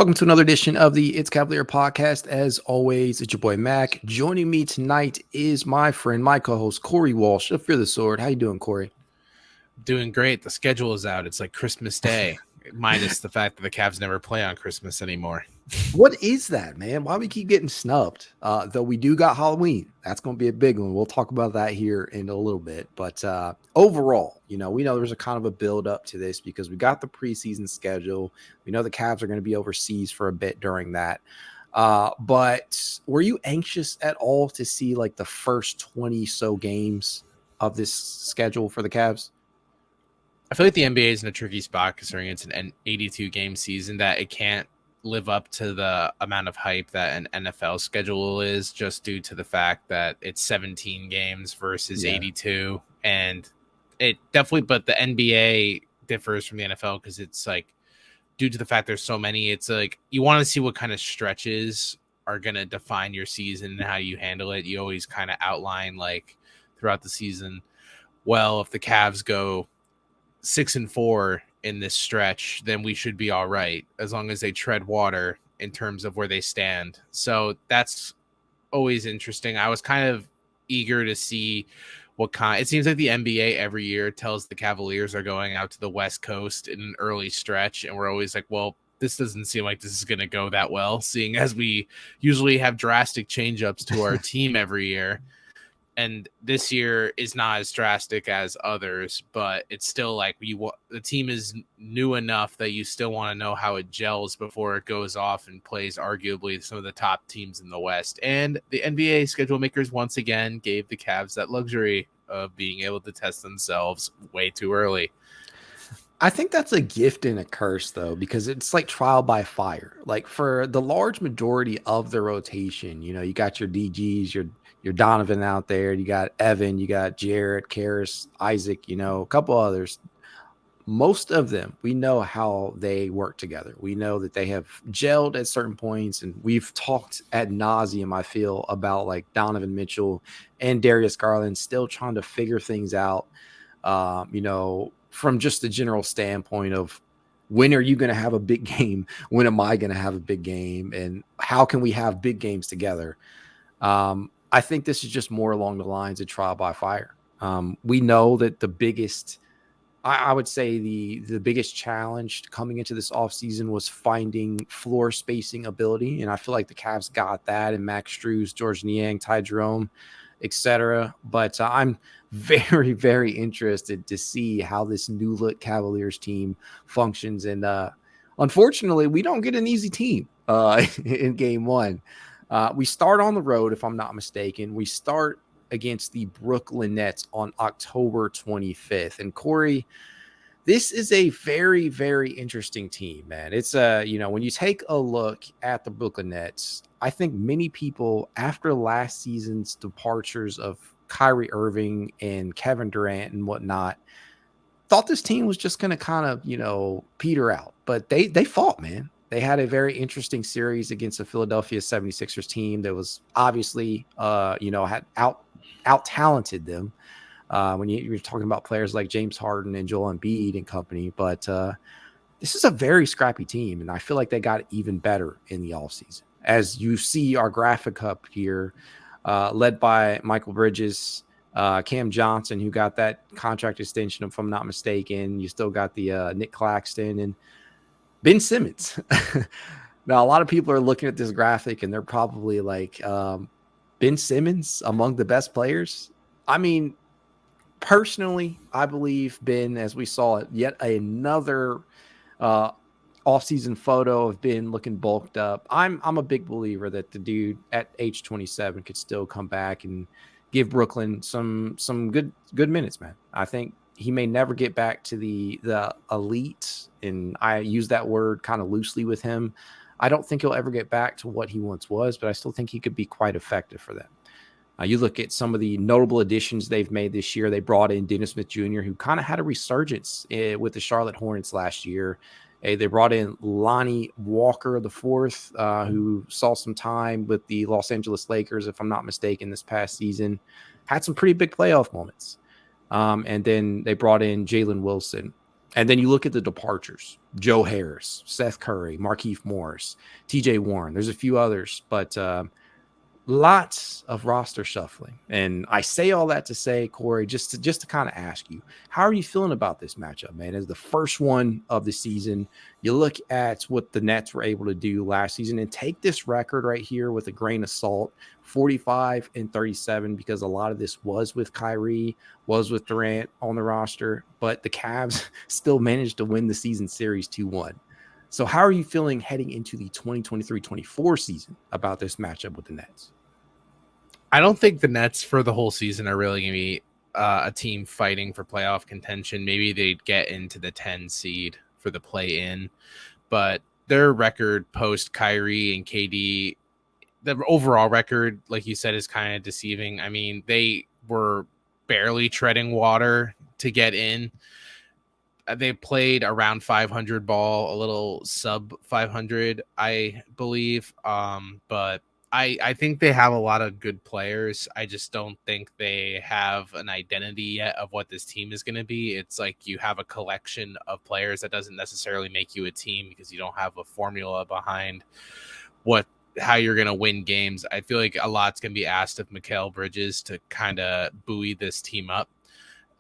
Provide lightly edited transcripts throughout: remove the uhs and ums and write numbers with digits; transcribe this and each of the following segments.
Welcome to another edition of the It's Cavalier podcast. As always, it's your boy Mac. Joining me tonight is my friend, my co-host Corey Walsh of Fear the Sword. How you doing, Corey? Doing great. The schedule is out. It's like Christmas Day, minus the fact that the Cavs never play on Christmas anymore. What is that, man? Why we keep getting snubbed? Though we do got Halloween. That's going to be a big one. We'll talk about that here in a little bit. But overall, we know there's a kind of a build up to this because we got the preseason schedule. We know the Cavs are going to be overseas for a bit during that. But were you anxious at all to see like the first 20 so games of this schedule for the Cavs? I feel like the NBA is in a tricky spot considering it's an 82 game season that it can't live up to the amount of hype that an NFL schedule is just due to the fact that it's 17 games versus 82. And it definitely, but the NBA differs from the NFL because it's like due to the fact there's so many, it's like you want to see what kind of stretches are going to define your season and how you handle it. You always kind of outline like throughout the season, well, if the Cavs go 6-4 in this stretch, then we should be all right as long as they tread water in terms of where they stand. So that's always interesting. I was kind of eager to see what kind. It seems like the NBA every year tells the Cavaliers are going out to the West Coast in an early stretch, and we're always like, well, this doesn't seem like this is going to go that well, seeing as we usually have drastic change-ups to our team every year. And this year is not as drastic as others, but it's still like the team is new enough that you still want to know how it gels before it goes off and plays arguably some of the top teams in the West. And the NBA schedule makers once again gave the Cavs that luxury of being able to test themselves way too early. I think that's a gift and a curse, though, because it's like trial by fire. Like for the large majority of the rotation, you got your DGs, your Donovan out there, you got Evan, you got Jarrett, Karras, Isaac, a couple others. Most of them, we know how they work together. We know that they have gelled at certain points, and we've talked ad nauseum, I feel, about like Donovan Mitchell and Darius Garland still trying to figure things out. From just the general standpoint of when are you going to have a big game? When am I going to have a big game? And how can we have big games together? I think this is just more along the lines of trial by fire. We know that the biggest, I would say the biggest challenge coming into this offseason was finding floor spacing ability. And I feel like the Cavs got that in Max Strus, George Niang, Ty Jerome, etc. But I'm very, very interested to see how this new look Cavaliers team functions. And unfortunately, we don't get an easy team in game one. We start on the road, if I'm not mistaken. We start against the Brooklyn Nets on October 25th. And Corey, this is a very, very interesting team, man. It's when you take a look at the Brooklyn Nets, I think many people after last season's departures of Kyrie Irving and Kevin Durant and whatnot thought this team was just going to kind of, peter out. But they fought, man. They had a very interesting series against the Philadelphia 76ers team that was obviously, had out-talented them. When you're talking about players like James Harden and Joel Embiid and company. But this is a very scrappy team, and I feel like they got even better in the offseason. As you see our graphic up here, led by Michael Bridges, Cam Johnson, who got that contract extension, if I'm not mistaken. You still got the Nick Claxton and Ben Simmons. Now, a lot of people are looking at this graphic, and they're probably like, Ben Simmons among the best players? I mean, personally, I believe Ben, as we saw it, yet another offseason photo of Ben looking bulked up. I'm a big believer that the dude at age 27 could still come back and give Brooklyn some good minutes, man. I think he may never get back to the elite, and I use that word kind of loosely with him. I don't think he'll ever get back to what he once was, but I still think he could be quite effective for them. You look at some of the notable additions they've made this year. They brought in Dennis Smith Jr., who kind of had a resurgence with the Charlotte Hornets last year. They brought in Lonnie Walker IV, who saw some time with the Los Angeles Lakers, if I'm not mistaken, this past season. Had some pretty big playoff moments. And then they brought in Jalen Wilson. And then you look at the departures: Joe Harris, Seth Curry, Markieff Morris, TJ Warren. There's a few others, but lots of roster shuffling. And I say all that to say, Corey, just to kind of ask you, how are you feeling about this matchup, man? As the first one of the season, you look at what the Nets were able to do last season and take this record right here with a grain of salt, 45-37, because a lot of this was with Kyrie, was with Durant on the roster, but the Cavs still managed to win the season series 2-1. So how are you feeling heading into the 2023-24 season about this matchup with the Nets? I don't think the Nets for the whole season are really going to be a team fighting for playoff contention. Maybe they'd get into the 10 seed for the play-in, but their record post Kyrie and KD, the overall record, like you said, is kind of deceiving. I mean, they were barely treading water to get in. They played around 500 ball, a little sub 500, I believe. But I think they have a lot of good players. I just don't think they have an identity yet of what this team is going to be. It's like you have a collection of players that doesn't necessarily make you a team because you don't have a formula behind how you're going to win games. I feel like a lot's going to be asked of Mikal Bridges to kind of buoy this team up.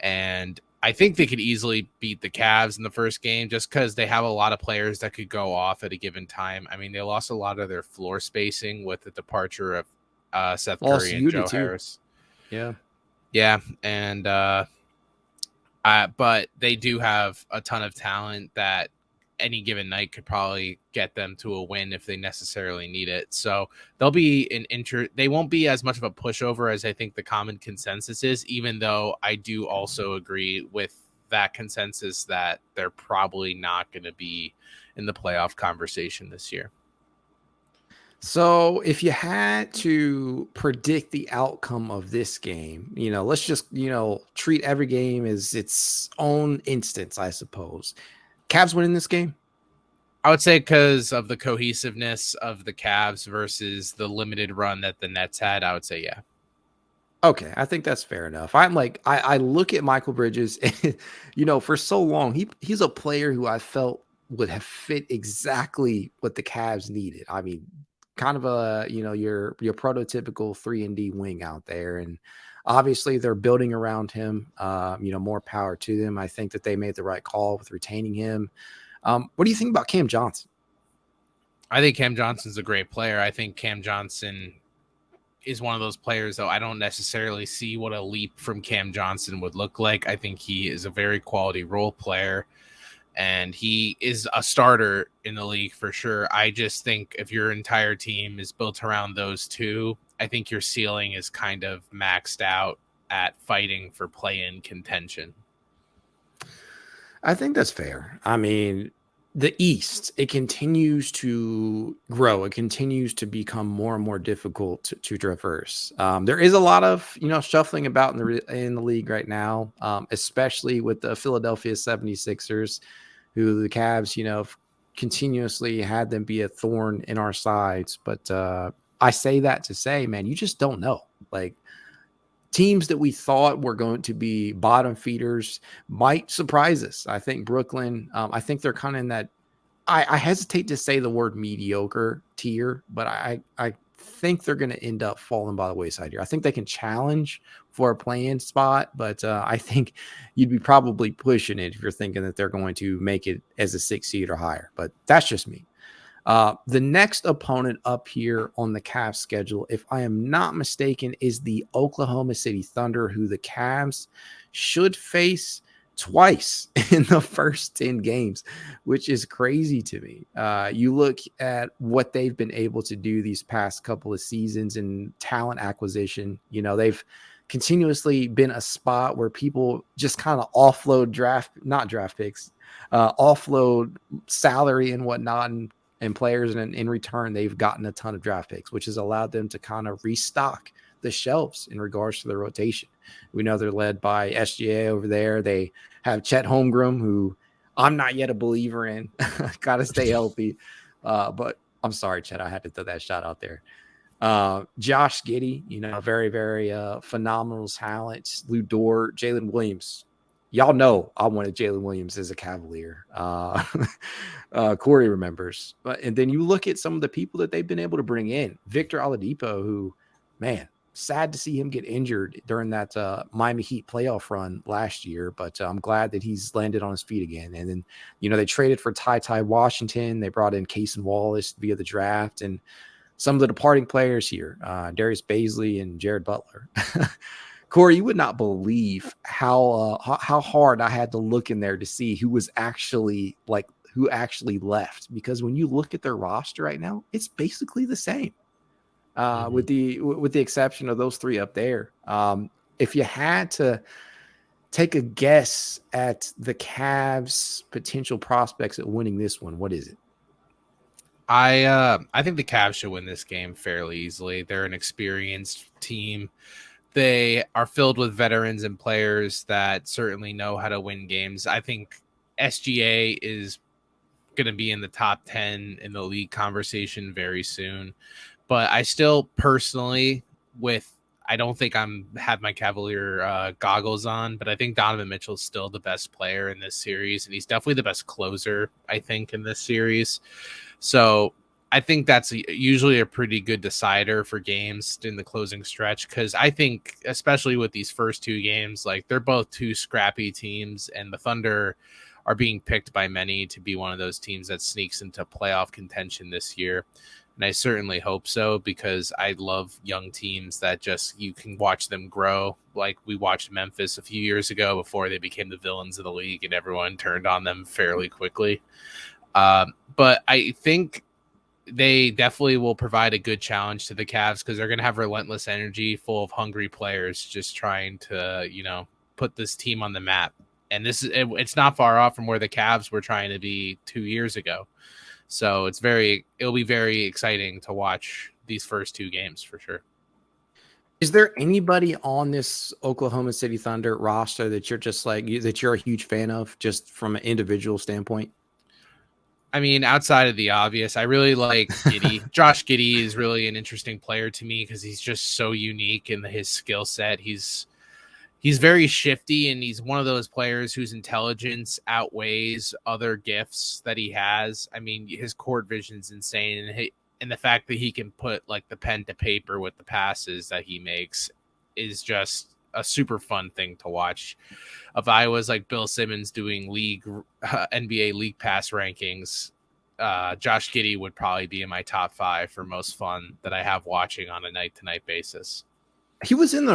And I think they could easily beat the Cavs in the first game just because they have a lot of players that could go off at a given time. I mean, they lost a lot of their floor spacing with the departure of Seth Curry and Joe Harris. Yeah. Yeah. And, but they do have a ton of talent that any given night could probably get them to a win if they necessarily need it. So they'll be they won't be as much of a pushover as I think the common consensus is, even though I do also agree with that consensus that they're probably not going to be in the playoff conversation this year. So if you had to predict the outcome of this game, let's just, treat every game as its own instance, I suppose. Cavs winning this game? I would say because of the cohesiveness of the Cavs versus the limited run that the Nets had, I would say, yeah. Okay, I think that's fair enough. I'm like, I look at Mikal Bridges, and, for so long, he's a player who I felt would have fit exactly what the Cavs needed. I mean, kind of your prototypical 3-and-D wing out there. And obviously they're building around him. More power to them. I think that they made the right call with retaining him. What do you think about Cam Johnson? I think Cam Johnson's a great player. I think Cam Johnson is one of those players, though I don't necessarily see what a leap from Cam Johnson would look like. I think he is a very quality role player, and he is a starter in the league for sure. I just think if your entire team is built around those two, I think your ceiling is kind of maxed out at fighting for play-in contention. I think that's fair. I mean, the East, it continues to grow. It continues to become more and more difficult to traverse. There is a lot of, shuffling about in the league right now, especially with the Philadelphia 76ers, who the Cavs, continuously had them be a thorn in our sides. But I say that to say, man, you just don't know. Like, teams that we thought were going to be bottom feeders might surprise us. I think Brooklyn, I think they're kind of in that, I hesitate to say the word mediocre tier, but I think they're going to end up falling by the wayside here. I think they can challenge for a play-in spot, but I think you'd be probably pushing it if you're thinking that they're going to make it as a 6 seed or higher, but that's just me. The next opponent up here on the Cavs schedule, if I am not mistaken, is the Oklahoma City Thunder, who the Cavs should face twice in the first 10 games, which is crazy to me. You look at what they've been able to do these past couple of seasons in talent acquisition. They've continuously been a spot where people just kind of offload not draft picks, offload salary and whatnot, and players, and in return, they've gotten a ton of draft picks, which has allowed them to kind of restock the shelves in regards to their rotation. We know they're led by SGA over there. They have Chet Holmgren, who I'm not yet a believer in. Got to stay healthy. But I'm sorry, Chet, I had to throw that shot out there. Josh Giddey, very, very phenomenal talent. Lou Dort, Jalen Williams, y'all know I wanted Jalen Williams as a Cavalier. Corey remembers. And then you look at some of the people that they've been able to bring in. Victor Oladipo, who, man, sad to see him get injured during that Miami Heat playoff run last year, but I'm glad that he's landed on his feet again. And then, they traded for Ty Washington. They brought in Case and Wallace via the draft, and some of the departing players here, Darius Baisley and Jared Butler. Corey, you would not believe how hard I had to look in there to see who actually left, because when you look at their roster right now, it's basically the same, with the exception of those three up there. If you had to take a guess at the Cavs' potential prospects at winning this one, what is it? I think the Cavs should win this game fairly easily. They're an experienced team. They are filled with veterans and players that certainly know how to win games. I think SGA is going to be in the top 10 in the league conversation very soon. But I still personally, I don't think have my Cavalier goggles on, but I think Donovan Mitchell's still the best player in this series, and he's definitely the best closer, I think, in this series. So I think that's usually a pretty good decider for games in the closing stretch, because I think, especially with these first two games, like, they're both two scrappy teams, and the Thunder are being picked by many to be one of those teams that sneaks into playoff contention this year. And I certainly hope so, because I love young teams that you can watch them grow. Like we watched Memphis a few years ago before they became the villains of the league and everyone turned on them fairly quickly. But I think they definitely will provide a good challenge to the Cavs, because they're going to have relentless energy, full of hungry players, just trying to, put this team on the map. And it's not far off from where the Cavs were trying to be 2 years ago. So it'll be very exciting to watch these first two games for sure. Is there anybody on this Oklahoma City Thunder roster that you're a huge fan of, just from an individual standpoint? I mean, outside of the obvious, I really like Giddey. Josh Giddey is really an interesting player to me because he's just so unique in his skill set. He's very shifty, and he's one of those players whose intelligence outweighs other gifts that he has. I mean, his court vision's insane, and the fact that he can put like the pen to paper with the passes that he makes is just a super fun thing to watch. If I was like Bill Simmons doing NBA league pass rankings, Josh Giddey would probably be in my top 5 for most fun that I have watching on a night-to-night basis. He was in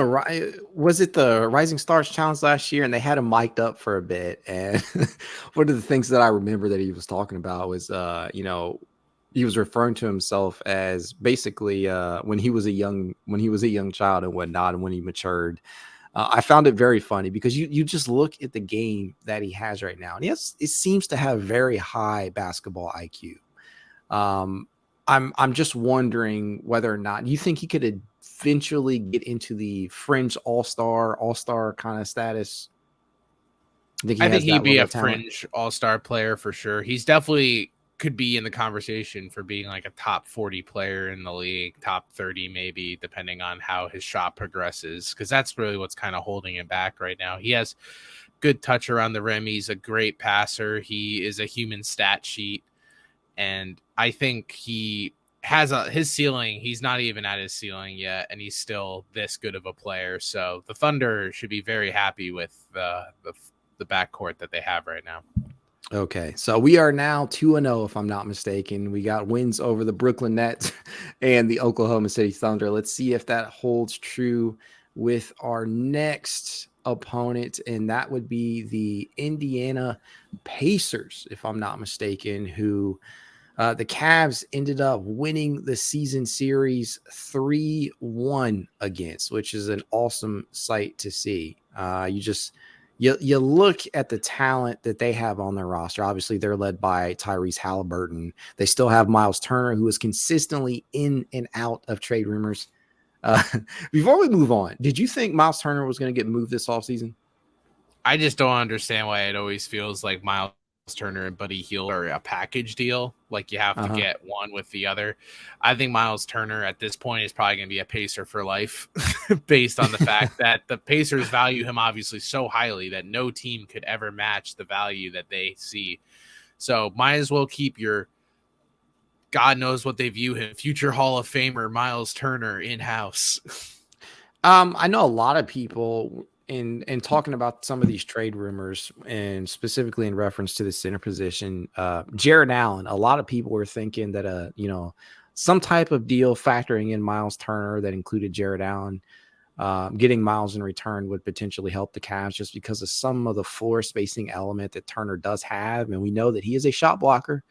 was it the Rising Stars Challenge last year, and they had him mic'd up for a bit. And one of the things that I remember that he was talking about was, he was referring to himself as basically when he was a young child and whatnot, and when he matured. I found it very funny because you just look at the game that he has right now, and it seems to have very high basketball IQ. I'm just wondering whether or not you think he could eventually get into the fringe all-star kind of status. I think he'd be a fringe all-star player for sure. He's definitely could be in the conversation for being like a top 40 player in the league, top 30 maybe, depending on how his shot progresses, because that's really what's kind of holding him back right now. He has good touch around the rim. He's a great passer. He is a human stat sheet, and I think he has his ceiling. He's not even at his ceiling yet, and he's still this good of a player. So the Thunder should be very happy with the backcourt that they have right now. Okay, so we are now 2-0, if I'm not mistaken. We got wins over the Brooklyn Nets and the Oklahoma City Thunder. Let's see if that holds true with our next opponent, and that would be the Indiana Pacers, if I'm not mistaken, who the Cavs ended up winning the season series 3-1 against, which is an awesome sight to see. You look at the talent that they have on their roster. Obviously, they're led by Tyrese Halliburton. They still have Miles Turner, who is consistently in and out of trade rumors. Before we move on, did you think Miles Turner was going to get moved this offseason? I just don't understand why it always feels like Miles Turner and Buddy Hield are a package deal. Like you have to get one with the other. I think Miles Turner at this point is probably going to be a Pacer for life based on the fact that the Pacers value him obviously so highly that no team could ever match the value that they see. So might as well keep your, God knows what they view him, future Hall of Famer Miles Turner in-house. I know a lot of people in talking about some of these trade rumors, and specifically in reference to the center position, Jared Allen. A lot of people were thinking that some type of deal factoring in Miles Turner that included Jared Allen, getting Miles in return would potentially help the Cavs just because of some of the floor spacing element that Turner does have, and we know that he is a shot blocker.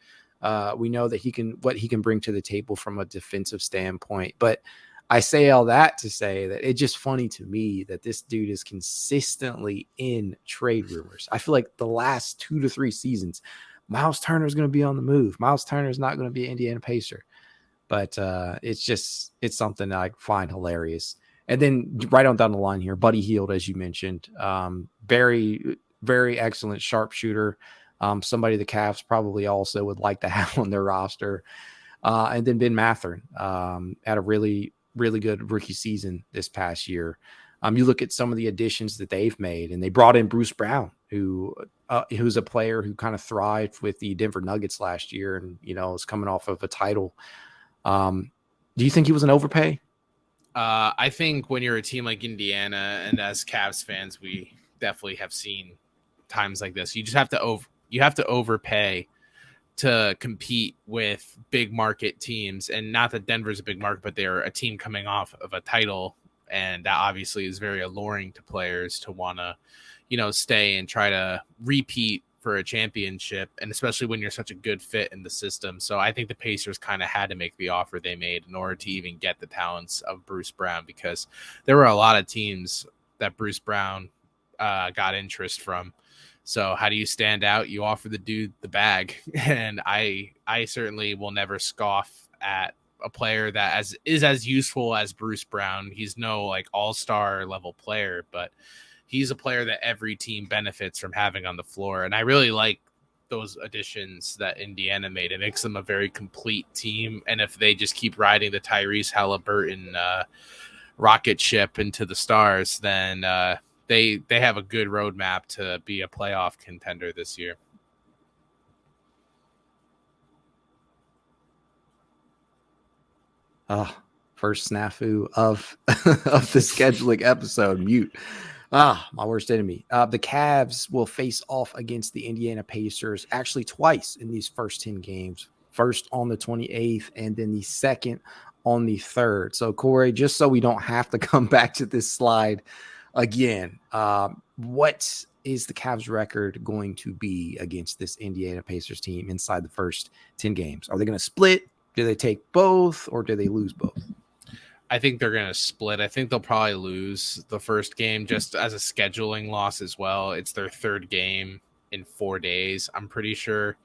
We know that what he can bring to the table from a defensive standpoint, but I say all that to say that it's just funny to me that this dude is consistently in trade rumors. I feel like the last 2 to 3 seasons, Miles Turner is going to be on the move. Miles Turner is not going to be an Indiana Pacer, but it's something that I find hilarious. And then right on down the line here, Buddy Hield, as you mentioned, very, very excellent sharpshooter. Somebody the Cavs probably also would like to have on their roster. And then Ben Matherin had a really good rookie season this past year. You look at some of the additions that they've made, and they brought in Bruce Brown, who's a player who kind of thrived with the Denver Nuggets last year, and is coming off of a title. Do you think he was an overpay? I think when you're a team like Indiana, and as Cavs fans, we definitely have seen times like this. You just have to overpay to compete with big market teams. And not that Denver's a big market, but they're a team coming off of a title. And that obviously is very alluring to players to want to, stay and try to repeat for a championship. And especially when you're such a good fit in the system. So I think the Pacers kind of had to make the offer they made in order to even get the talents of Bruce Brown, because there were a lot of teams that Bruce Brown got interest from. So how do you stand out? You offer the dude the bag. And I certainly will never scoff at a player that is as useful as Bruce Brown. He's no like all-star level player, but he's a player that every team benefits from having on the floor. And I really like those additions that Indiana made. It makes them a very complete team. And if they just keep riding the Tyrese Halliburton rocket ship into the stars, then they have a good roadmap to be a playoff contender this year. First snafu of the scheduling episode. Mute. My worst enemy. The Cavs will face off against the Indiana Pacers actually twice in these first 10 games. First on the 28th, and then the second on the 3rd. So, Corey, just so we don't have to come back to this slide again, what is the Cavs record going to be against this Indiana Pacers team inside the first 10 games? Are they going to split? Do they take both, or do they lose both? I think they're going to split. I think they'll probably lose the first game just as a scheduling loss as well. It's their 3rd game in 4 days, I'm pretty sure.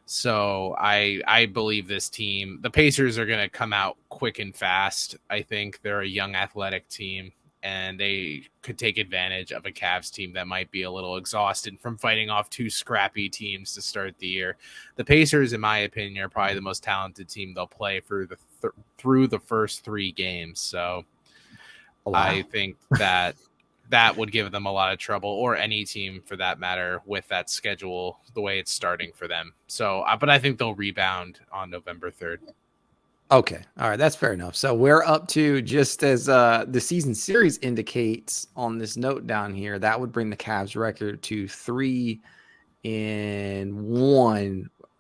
So I believe this team, the Pacers, are going to come out quick and fast. I think they're a young athletic team, and they could take advantage of a Cavs team that might be a little exhausted from fighting off 2 scrappy teams to start the year. The Pacers, in my opinion, are probably the most talented team they'll play through the first 3 games. So I think that would give them a lot of trouble, or any team for that matter, with that schedule, the way it's starting for them. So, but I think they'll rebound on November 3rd. Okay. All right. That's fair enough. So we're up to, just as the season series indicates on this note down here, that would bring the Cavs record to 3-1.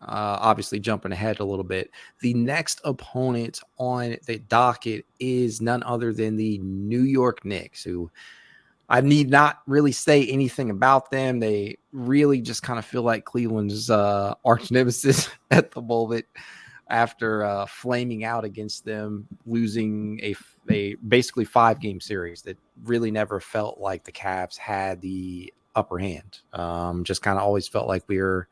Obviously jumping ahead a little bit. The next opponent on the docket is none other than the New York Knicks, who I need not really say anything about them. They really just kind of feel like Cleveland's arch nemesis at the moment, after flaming out against them, losing a basically 5-game series that really never felt like the Cavs had the upper hand. Just kind of always felt like we were,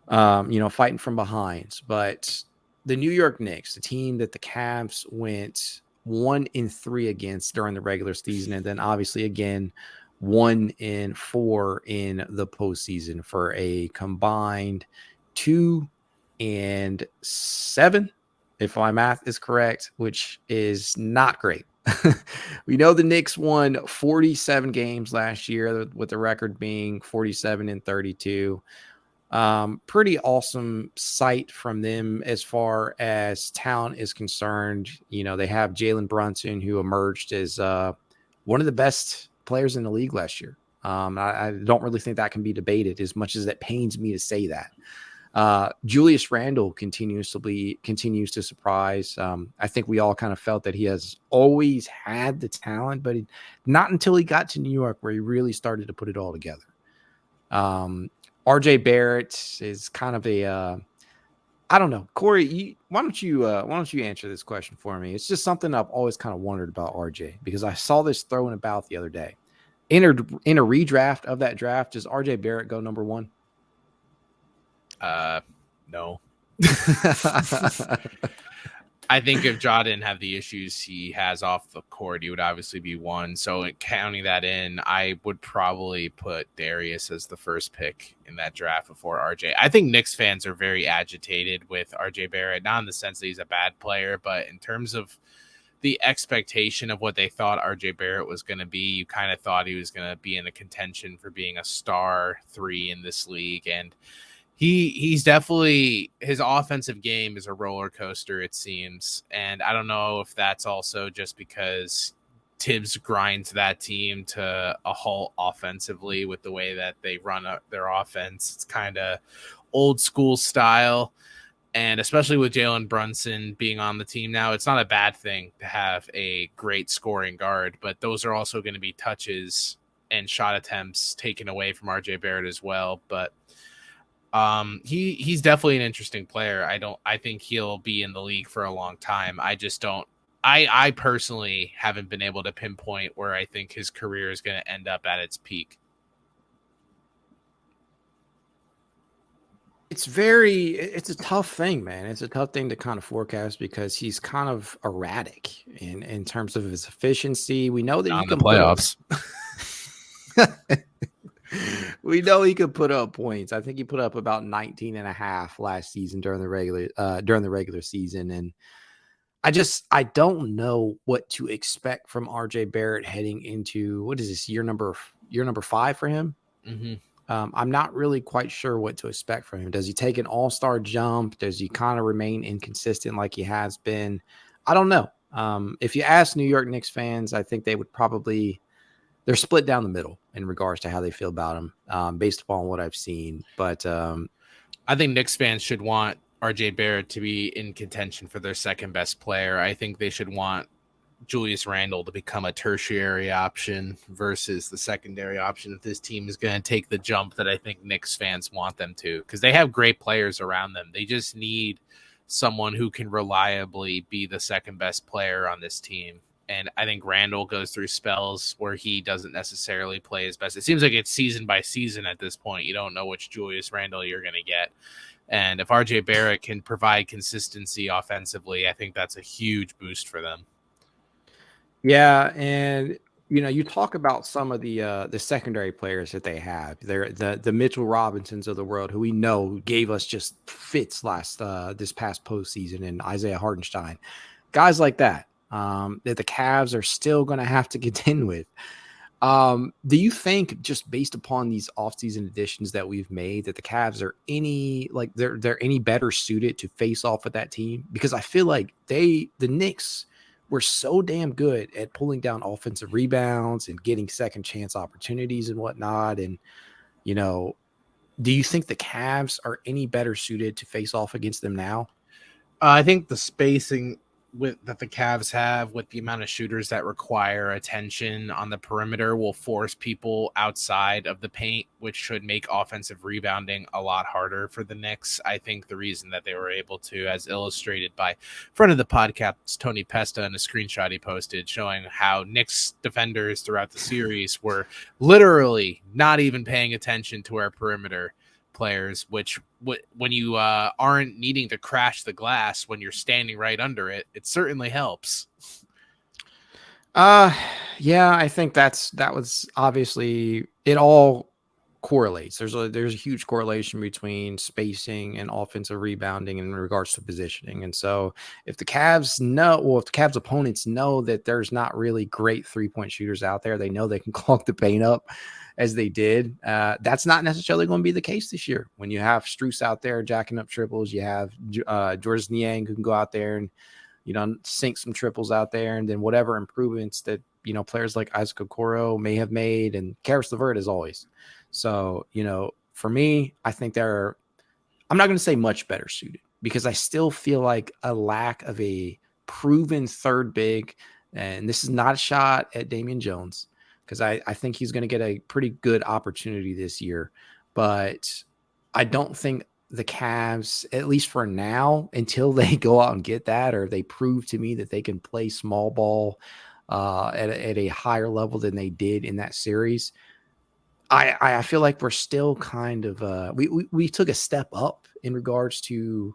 fighting from behind. But the New York Knicks, the team that the Cavs went 1-3 against during the regular season, and then obviously again 1-4 in the postseason, for a combined 2 if my math is correct, which is not great. We know the Knicks won 47 games last year, with the record being 47-32. Pretty awesome sight from them as far as talent is concerned. You know, they have Jalen Brunson, who emerged as one of the best players in the league last year. I don't really think that can be debated, as much as it pains me to say that. Julius Randle continues to surprise. I think we all kind of felt that he has always had the talent, but not until he got to New York where he really started to put it all together. RJ Barrett is kind of I don't know. Corey, why don't you answer this question for me? It's just something I've always kind of wondered about RJ, because I saw this thrown about the other day. In a redraft of that draft, does RJ Barrett go number 1? No. I think if Ja didn't have the issues he has off the court, he would obviously be 1. So counting that in, I would probably put Darius as the first pick in that draft before RJ. I think Knicks fans are very agitated with RJ Barrett, not in the sense that he's a bad player, but in terms of the expectation of what they thought RJ Barrett was going to be. You kind of thought he was going to be in a contention for being a star 3 in this league, and he's definitely, his offensive game is a roller coaster, it seems. And I don't know if that's also just because Tibbs grinds that team to a halt offensively with the way that they run their offense. It's kind of old school style. And especially with Jalen Brunson being on the team now, it's not a bad thing to have a great scoring guard, but those are also going to be touches and shot attempts taken away from RJ Barrett as well. But he's definitely an interesting player. I think he'll be in the league for a long time. I personally haven't been able to pinpoint where I think his career is going to end up at its peak. It's a tough thing, man. It's a tough thing to kind of forecast, because he's kind of erratic in terms of his efficiency. We know that Not in the playoffs. We know he could put up points. I think he put up about 19 and a half last season during the regular season. And I don't know what to expect from RJ Barrett heading into, what is this, year number 5 for him? Mm-hmm. I'm not really quite sure what to expect from him. Does he take an all-star jump? Does he kind of remain inconsistent like he has been? I don't know. If you ask New York Knicks fans, I think they would probably, they're split down the middle in regards to how they feel about him, based upon what I've seen. But I think Knicks fans should want RJ Barrett to be in contention for their second best player. I think they should want Julius Randle to become a tertiary option versus the secondary option if this team is going to take the jump that I think Knicks fans want them to, because they have great players around them. They just need someone who can reliably be the second best player on this team. And I think Randle goes through spells where he doesn't necessarily play his best. It seems like it's season by season at this point. You don't know which Julius Randle you're going to get. And if RJ Barrett can provide consistency offensively, I think that's a huge boost for them. Yeah, and you talk about some of the secondary players that they have. They're the Mitchell Robinsons of the world, who we know gave us just fits this past postseason, and Isaiah Hartenstein, guys like that the Cavs are still going to have to contend with. Do you think, just based upon these offseason additions that we've made, that the Cavs are they're any better suited to face off with that team? Because I feel like the Knicks were so damn good at pulling down offensive rebounds and getting second chance opportunities and whatnot. And, do you think the Cavs are any better suited to face off against them now? I think the spacing that the Cavs have, with the amount of shooters that require attention on the perimeter, will force people outside of the paint, which should make offensive rebounding a lot harder for the Knicks. I think the reason that they were able to, as illustrated by friend of the podcast, Tony Pesta, in a screenshot he posted showing how Knicks defenders throughout the series were literally not even paying attention to our perimeter players, which when you aren't needing to crash the glass when you're standing right under it, it certainly helps. Yeah, I think that was obviously, it all correlates. There's a huge correlation between spacing and offensive rebounding in regards to positioning. And so if the Cavs opponents know that there's not really great 3-point shooters out there, they know they can clog the paint up as they did. That's not necessarily going to be the case this year. When you have Strus out there jacking up triples, you have Georges Niang who can go out there and, sink some triples out there, and then whatever improvements that, players like Isaac Okoro may have made, and Karis LeVert as always. So, for me, I think I'm not going to say much better suited, because I still feel like a lack of a proven third big, and this is not a shot at Damian Jones, because I think he's going to get a pretty good opportunity this year. But I don't think the Cavs, at least for now, until they go out and get that, or they prove to me that they can play small ball at a higher level than they did in that series, I feel like we're still kind of we took a step up in regards to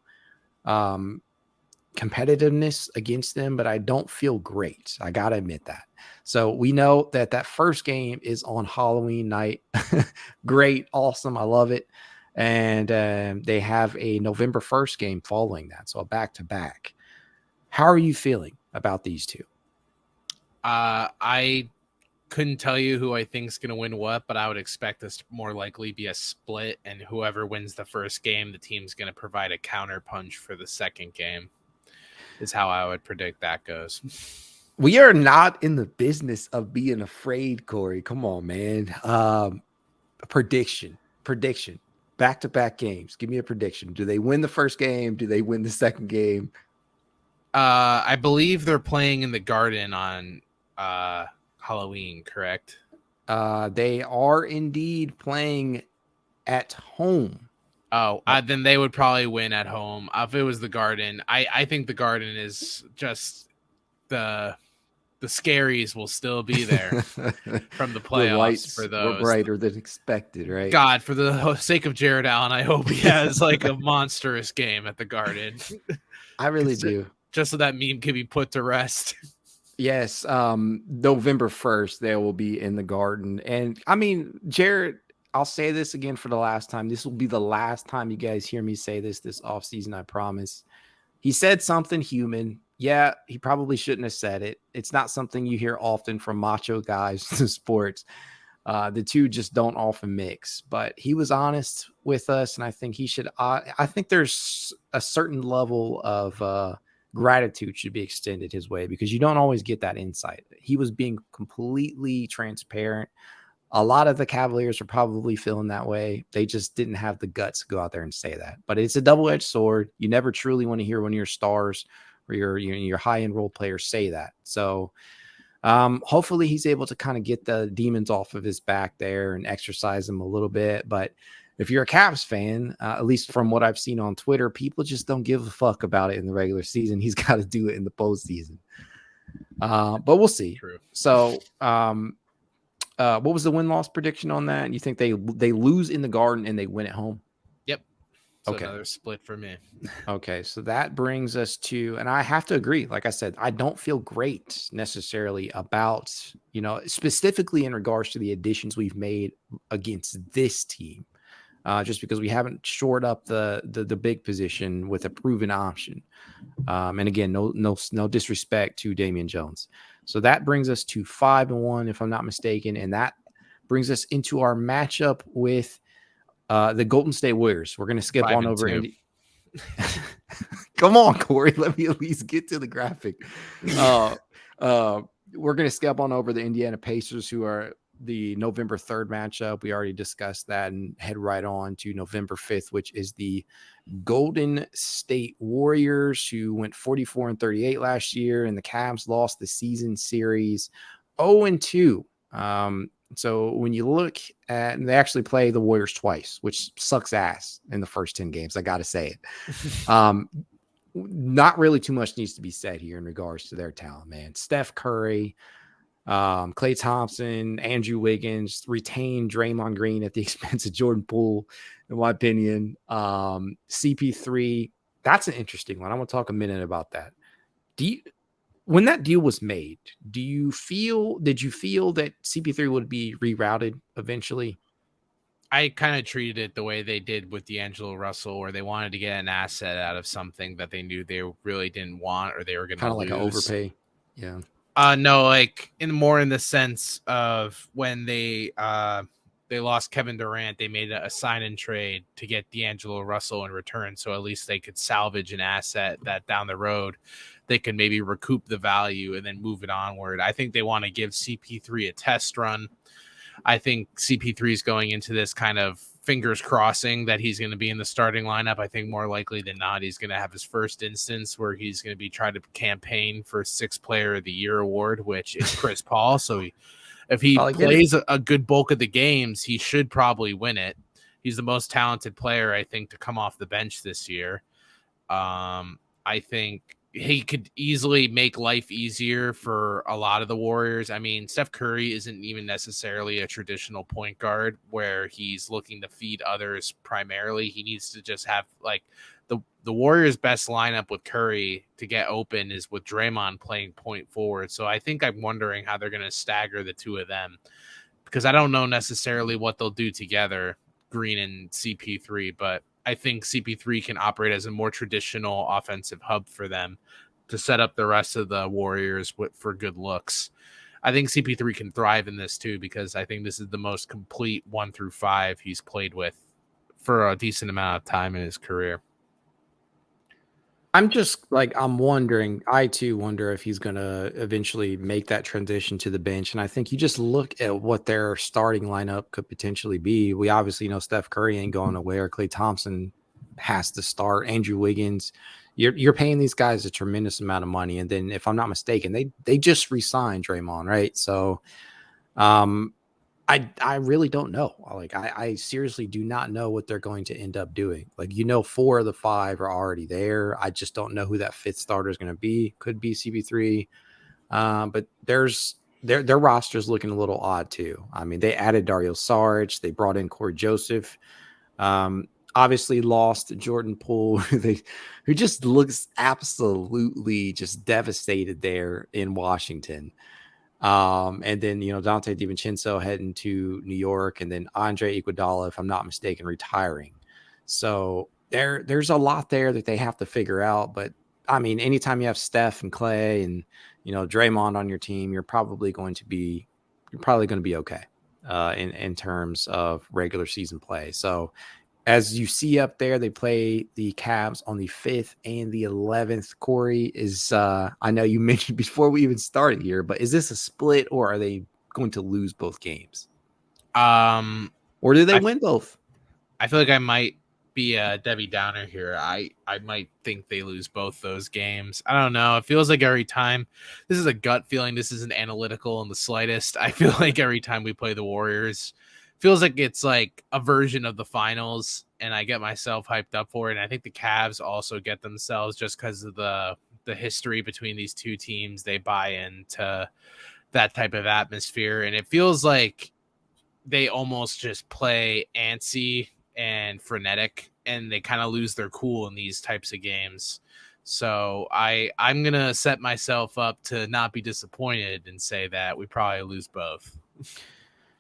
competitiveness against them, but I don't feel great. I got to admit that. So we know that first game is on Halloween night. Great. Awesome. I love it. And they have a November 1st game following that. So a back-to-back. How are you feeling about these two? I couldn't tell you who I think is going to win what, but I would expect this to more likely be a split, and whoever wins the first game, the team's going to provide a counter punch for the second game, is how I would predict that goes. We are not in the business of being afraid, Corey. Come on, man. Prediction. Back-to-back games. Give me a prediction. Do they win the first game? Do they win the second game? I believe they're playing in the Garden on Halloween, correct? They are indeed playing at home. Oh, then they would probably win at home. If it was the Garden, I think the Garden is just the scaries will still be there from the playoffs. The lights for those were brighter than expected, right? God, for the sake of Jared Allen, I hope he has like a monstrous game at the Garden. I really do. Just so that meme can be put to rest. Yes, November 1st, they will be in the Garden. And I mean, Jared, I'll say this again for the last time. This will be the last time you guys hear me say this offseason, I promise. He said something human. Yeah, he probably shouldn't have said it. It's not something you hear often from macho guys in sports. The two just don't often mix. But he was honest with us, and I think he should. I think there's a certain level of gratitude should be extended his way, because you don't always get that insight. He was being completely transparent. A lot of the Cavaliers are probably feeling that way. They just didn't have the guts to go out there and say that. But it's a double-edged sword. You never truly want to hear one of your stars or your high-end role players say that. So hopefully he's able to kind of get the demons off of his back there and exercise them a little bit. But if you're a Cavs fan, at least from what I've seen on Twitter, people just don't give a fuck about it in the regular season. He's got to do it in the postseason. But we'll see. True. So what was the win-loss prediction on that? You think they lose in the Garden and they win at home? Yep. So okay. Another split for me. Okay, so that brings us to, and I have to agree, like I said, I don't feel great necessarily about, specifically in regards to the additions we've made against this team, just because we haven't shored up the big position with a proven option. And again, no disrespect to Damian Jones. So that brings us to 5-1, if I'm not mistaken, and that brings us into our matchup with the Golden State Warriors. We're going to skip on over. Come on, Corey. Let me at least get to the graphic. We're going to skip on over the Indiana Pacers, who are the November 3rd matchup. We already discussed that, and head right on to November 5th, which is the Golden State Warriors, who went 44-38 last year, and the Cavs lost the season series 0-2. So when you look at, and they actually play the Warriors twice, which sucks ass in the first 10 games. I got to say it. Not really too much needs to be said here in regards to their talent, man. Steph Curry, Klay Thompson, Andrew Wiggins, retained Draymond Green at the expense of Jordan Poole, in my opinion. CP3, that's an interesting one. I want to talk a minute about that. When that deal was made, did you feel that CP3 would be rerouted eventually? I kind of treated it the way they did with D'Angelo Russell, where they wanted to get an asset out of something that they knew they really didn't want or they were going to Kind of like an lose. overpay. Yeah. No, like in the sense of when they lost Kevin Durant, they made a sign and trade to get D'Angelo Russell in return, so at least they could salvage an asset that down the road they could maybe recoup the value and then move it onward. I think they want to give CP3 a test run. I think CP3 is going into this kind of fingers crossing that he's going to be in the starting lineup. I think more likely than not, he's going to have his first instance where he's going to be trying to campaign for Sixth Player of the Year award, which is Chris Paul. So if he Probably get it. plays a good bulk of the games, he should probably win it. He's the most talented player, I think, to come off the bench this year. I think he could easily make life easier for a lot of the Warriors. I mean, Steph Curry isn't even necessarily a traditional point guard where he's looking to feed others primarily. He needs to just have like the Warriors' best lineup with Curry to get open is with Draymond playing point forward. So I think I'm wondering how they're going to stagger the two of them because I don't know necessarily what they'll do together, Green and CP3, but I think CP3 can operate as a more traditional offensive hub for them to set up the rest of the Warriors for good looks. I think CP3 can thrive in this too because I think this is the most complete 1 through 5 he's played with for a decent amount of time in his career. I'm wondering, I too wonder if he's going to eventually make that transition to the bench. And I think you just look at what their starting lineup could potentially be. We obviously know Steph Curry ain't going nowhere. Klay Thompson has to start. Andrew Wiggins, you're paying these guys a tremendous amount of money. And then if I'm not mistaken, they just re-signed Draymond, right? So I really don't know. Like I seriously do not know what they're going to end up doing. Like, 4 of the 5 are already there. I just don't know who that 5th starter is going to be. Could be CP3. But their roster's looking a little odd too. I mean, they added Dario Saric, they brought in Corey Joseph. Obviously lost Jordan Poole, who just looks absolutely just devastated there in Washington. And then, Dante DiVincenzo heading to New York, and then Andre Iguodala, if I'm not mistaken, retiring. So there's a lot there that they have to figure out. But I mean, anytime you have Steph and Clay and, Draymond on your team, you're probably going to be okay in terms of regular season play. So as you see up there, they play the Cavs on the 5th and the 11th. Corey, I know you mentioned before we even started here, but is this a split or are they going to lose both games? Or do they win both? I feel like I might be a Debbie Downer here. I might think they lose both those games. I don't know. It feels like every time, this is a gut feeling. This isn't analytical in the slightest. I feel like every time we play the Warriors, feels like it's like a version of the finals, and I get myself hyped up for it. And I think the Cavs also get themselves just because of the history between these two teams. They buy into that type of atmosphere, and it feels like they almost just play antsy and frenetic, and they kind of lose their cool in these types of games. So I'm gonna set myself up to not be disappointed and say that we probably lose both.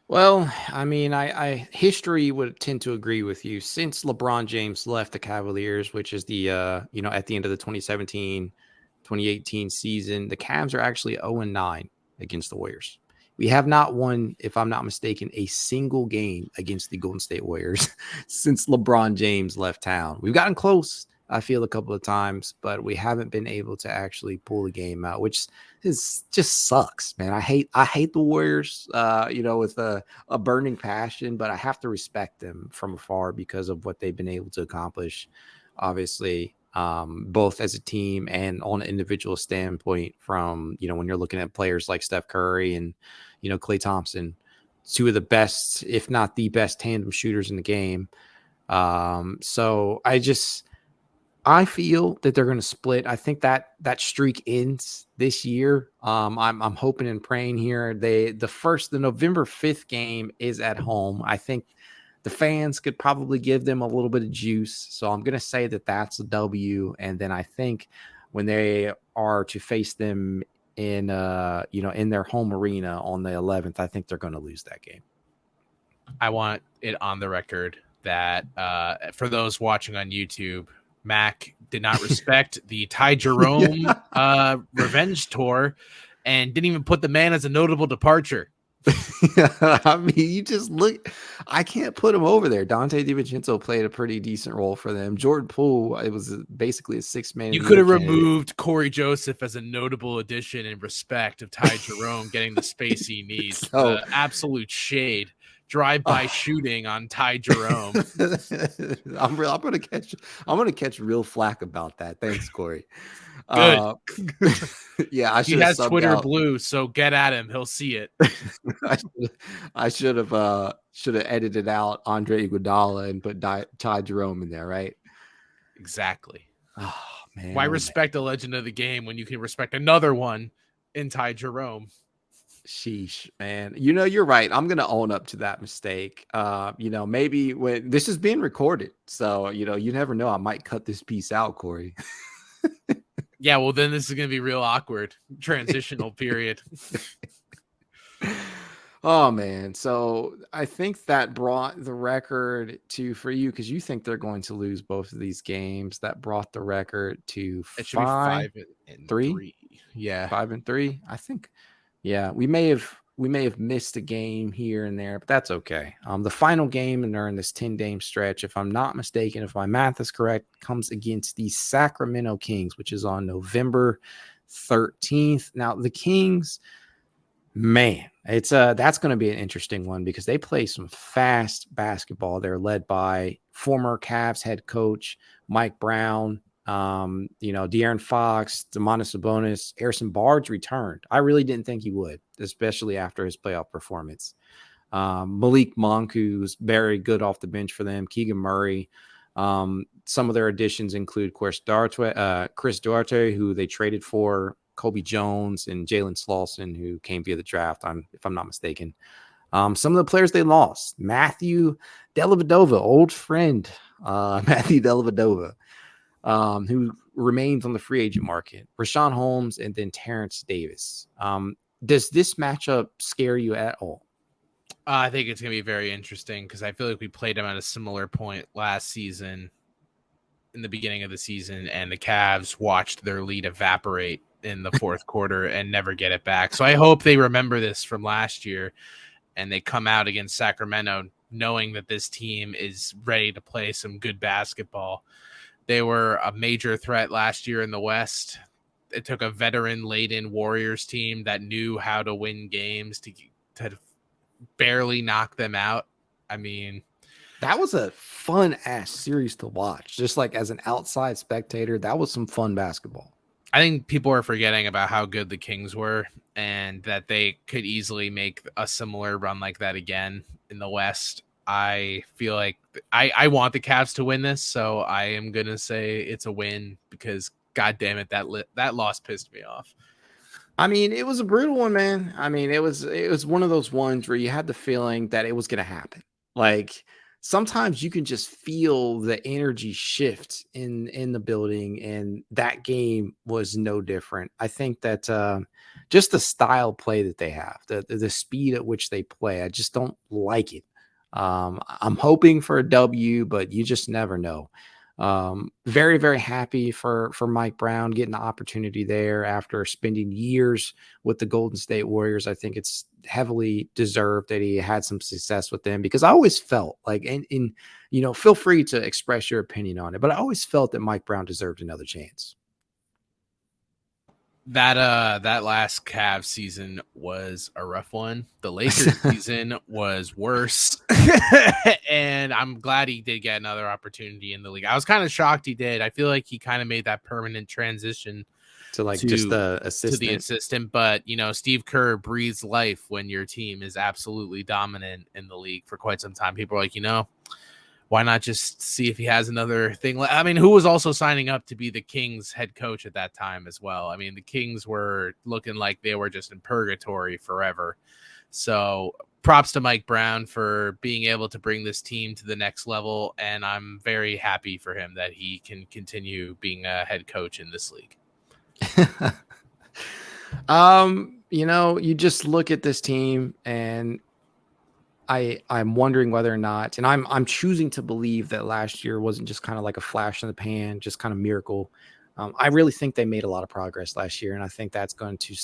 Well, I mean, I history would tend to agree with you. Since LeBron James left the Cavaliers, which is the at the end of the 2017-2018 season, the Cavs are actually 0-9 against the Warriors. We have not won, if I'm not mistaken, a single game against the Golden State Warriors since LeBron James left town. We've gotten close, I feel, a couple of times, but we haven't been able to actually pull the game out, which is just sucks, man. I hate the Warriors, with a burning passion, but I have to respect them from afar because of what they've been able to accomplish, obviously, both as a team and on an individual standpoint from, when you're looking at players like Steph Curry and, Klay Thompson, 2 of the best, if not the best tandem shooters in the game. So I feel that they're going to split. I think that streak ends this year. I'm hoping and praying here. The November 5th game is at home. I think the fans could probably give them a little bit of juice. So I'm going to say that that's a W. And then I think when they are to face them in their home arena on the 11th, I think they're going to lose that game. I want it on the record that for those watching on YouTube, Mac did not respect the Ty Jerome revenge tour and didn't even put the man as a notable departure. I mean, you just look. I can't put him over there. Dante DiVincenzo played a pretty decent role for them. Jordan Poole, it was basically a 6-man You of the could year have candidate. removed Corey Joseph as a notable addition in respect of Ty Jerome getting the space he needs. So, The absolute shade. Drive-by shooting on Ty Jerome. I'm gonna catch real flack about that. Thanks, Corey. Good. Yeah, I He should have has subbed Twitter out. blue, so get at him. He'll see it. I should have edited out Andre Iguodala and put Ty Jerome in there, right? Exactly. Oh man, Why oh man. respect a legend of the game when you can respect another one in Ty Jerome? Sheesh, man. You know, you're right. I'm gonna own up to that mistake. Maybe when this is being recorded, so you never know. I might cut this piece out, Corey. Yeah, well, then this is going to be real awkward. Transitional period. Oh man, so I think that brought the record for you because you think they're going to lose both of these games. That brought the record to It should be 5-3, 5-3. Yeah. 5-3. I think, yeah, we may have missed a game here and there, but that's okay. The final game and they're in this 10-game stretch, if I'm not mistaken, if my math is correct, comes against the Sacramento Kings, which is on November 13th. Now the Kings. Man, it's that's going to be an interesting one because they play some fast basketball. They're led by former Cavs head coach Mike Brown, De'Aaron Fox, Domantas Sabonis, Harrison Barnes returned. I really didn't think he would, especially after his playoff performance. Malik Monk, who's very good off the bench for them, Keegan Murray. Some of their additions include Chris Duarte, who they traded for, Kobe Jones, and Jalen Slauson, who came via the draft, if I'm not mistaken. Some of the players they lost, Matthew Dellavedova, old friend, Matthew Dellavedova, who remains on the free agent market, Rashawn Holmes, and then Terrence Davis. Does this matchup scare you at all? I think it's going to be very interesting because I feel like we played them at a similar point last season in the beginning of the season, and the Cavs watched their lead evaporate in the fourth quarter and never get it back. So I hope they remember this from last year and they come out against Sacramento knowing that this team is ready to play some good basketball. They were a major threat last year in the West. It took a veteran-laden Warriors team that knew how to win games to barely knock them out. I mean, that was a fun ass series to watch. Just like as an outside spectator, that was some fun basketball. I think people are forgetting about how good the Kings were and that they could easily make a similar run like that again in the West. I feel like I want the Cavs to win this, so I am going to say it's a win because, God damn it, that loss pissed me off. I mean, it was a brutal one, man. I mean, it was one of those ones where you had the feeling that it was going to happen. Like sometimes you can just feel the energy shift in the building, and that game was no different. I think that just the style play that they have, the speed at which they play, I just don't like it. I'm hoping for a W, but you just never know. Very, very happy for Mike Brown getting the opportunity there after spending years with the Golden State Warriors. I think it's heavily deserved that he had some success with them because I always felt like, and feel free to express your opinion on it, but I always felt that Mike Brown deserved another chance. That last Cavs season was a rough one. The Lakers season was worse. And I'm glad he did get another opportunity in the league. I was kind of shocked he did. I feel like he kind of made that permanent transition to just the assistant. But Steve Kerr breathes life when your team is absolutely dominant in the league for quite some time. People are like, why not just see if he has another thing? I mean, who was also signing up to be the Kings head coach at that time as well? I mean, the Kings were looking like they were just in purgatory forever. So props to Mike Brown for being able to bring this team to the next level. And I'm very happy for him that he can continue being a head coach in this league. You just look at this team and I'm wondering whether or not, and I'm choosing to believe that last year wasn't just kind of like a flash in the pan, just kind of miracle. I really think they made a lot of progress last year, and I think that's going to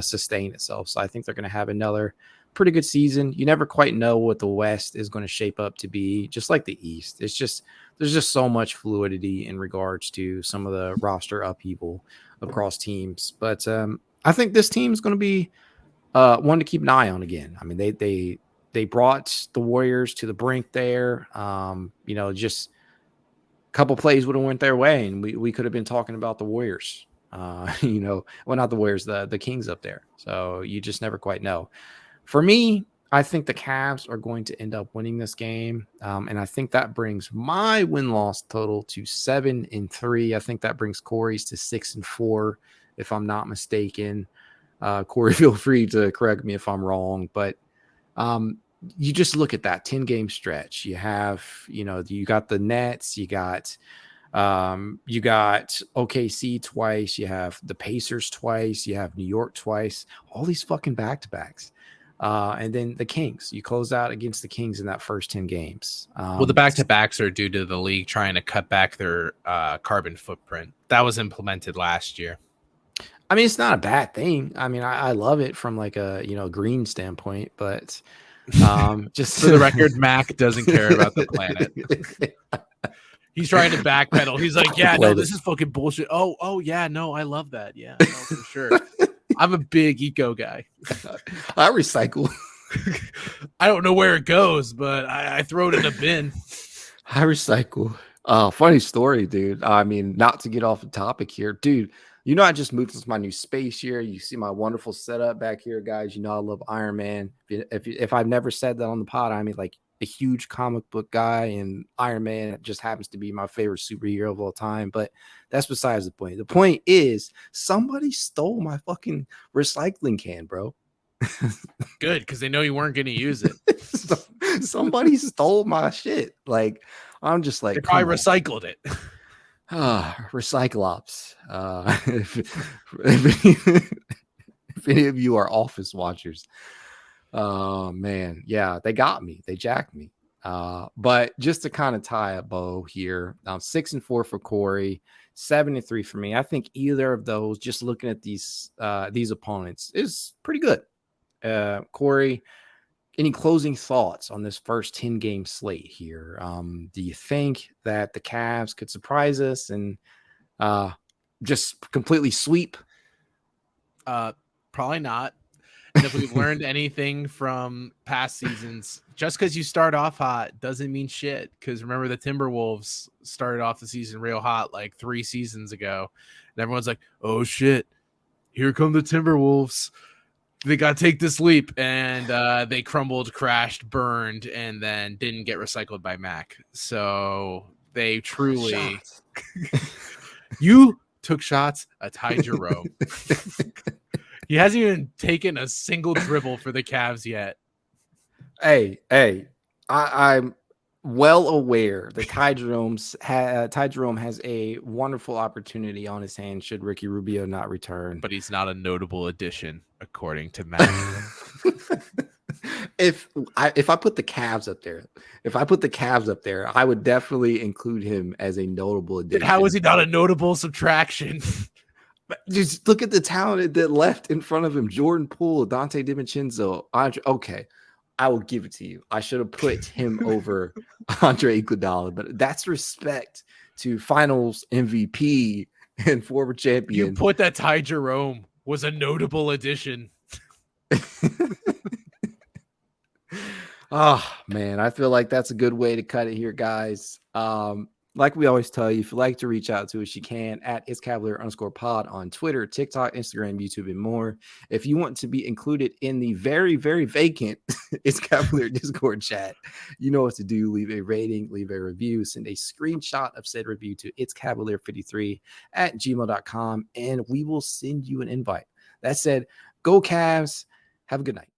sustain itself. So I think they're going to have another pretty good season. You never quite know what the West is going to shape up to be, just like the East. It's just there's just so much fluidity in regards to some of the roster upheaval across teams. But I think this team is going to be one to keep an eye on again. I mean, they brought the Warriors to the brink there. Just a couple plays would have went their way, and we could have been talking about the Warriors. Well, not the Warriors, the Kings up there. So you just never quite know. For me, I think the Cavs are going to end up winning this game, and I think that brings my win-loss total to 7-3. I think that brings Corey's to 6-4, if I'm not mistaken. Corey, feel free to correct me if I'm wrong, but you just look at that 10-game stretch. You have, you got the Nets, you got OKC twice, you have the Pacers twice, you have New York twice, all these fucking back-to-backs. And then the Kings, you close out against the Kings in that first 10 games. Well, the back-to-backs are due to the league trying to cut back their carbon footprint. That was implemented last year. I mean, it's not a bad thing. I mean, I love it from like a, green standpoint, but just for the record, Mac doesn't care about the planet. He's trying to backpedal. He's like, yeah, no, this is fucking bullshit. Oh, yeah, no, I love that. Yeah, no, for sure. I'm a big eco guy. I recycle. I don't know where it goes, but I throw it in a bin. I recycle. Funny story, dude. I mean, not to get off the topic here, dude. I just moved into my new space here. You see my wonderful setup back here, guys. I love Iron Man. If I've never said that on the pod, I mean, like a huge comic book guy, and Iron Man just happens to be my favorite superhero of all time. But that's besides the point. The point is somebody stole my fucking recycling can, bro. Good, because they know you weren't going to use it. Somebody stole my shit. Like, I'm just like, they probably recycled it. Recyclops. If any of you are office watchers, man, yeah, they got me. They jacked me. But just to kind of tie a bow here, 6-4 for Corey, 7-3 for me. I think either of those, just looking at these opponents, is pretty good. Corey, any closing thoughts on this first 10-game slate here? Do you think that the Cavs could surprise us and just completely sweep? Probably not. And if we've learned anything from past seasons, just because you start off hot doesn't mean shit. Because remember, the Timberwolves started off the season real hot like 3 seasons ago. And everyone's like, oh, shit, here come the Timberwolves. They got to take this leap, and they crumbled, crashed, burned, and then didn't get recycled by Mac. So they truly you took shots at Ty Jerome. He hasn't even taken a single dribble for the Cavs yet. Hey, I'm well aware that Ty Jerome has a wonderful opportunity on his hands should Ricky Rubio not return. But he's not a notable addition, according to Matt. If I put the Cavs up there, I would definitely include him as a notable addition. And how is he not a notable subtraction? Just look at the talent that left in front of him. Jordan Poole, Dante DiVincenzo, Andre. Okay, I will give it to you. I should have put him over Andre Iguodala, but that's respect to Finals MVP and former champion. You put that Ty Jerome was a notable addition. Oh, man, I feel like that's a good way to cut it here, guys. Like we always tell you, if you'd like to reach out to us, you can at itscavalier_pod on Twitter, TikTok, Instagram, YouTube, and more. If you want to be included in the very, very vacant It's Cavalier Discord chat, you know what to do. Leave a rating, leave a review, send a screenshot of said review to itscavalier53@gmail.com, and we will send you an invite. That said, go Cavs. Have a good night.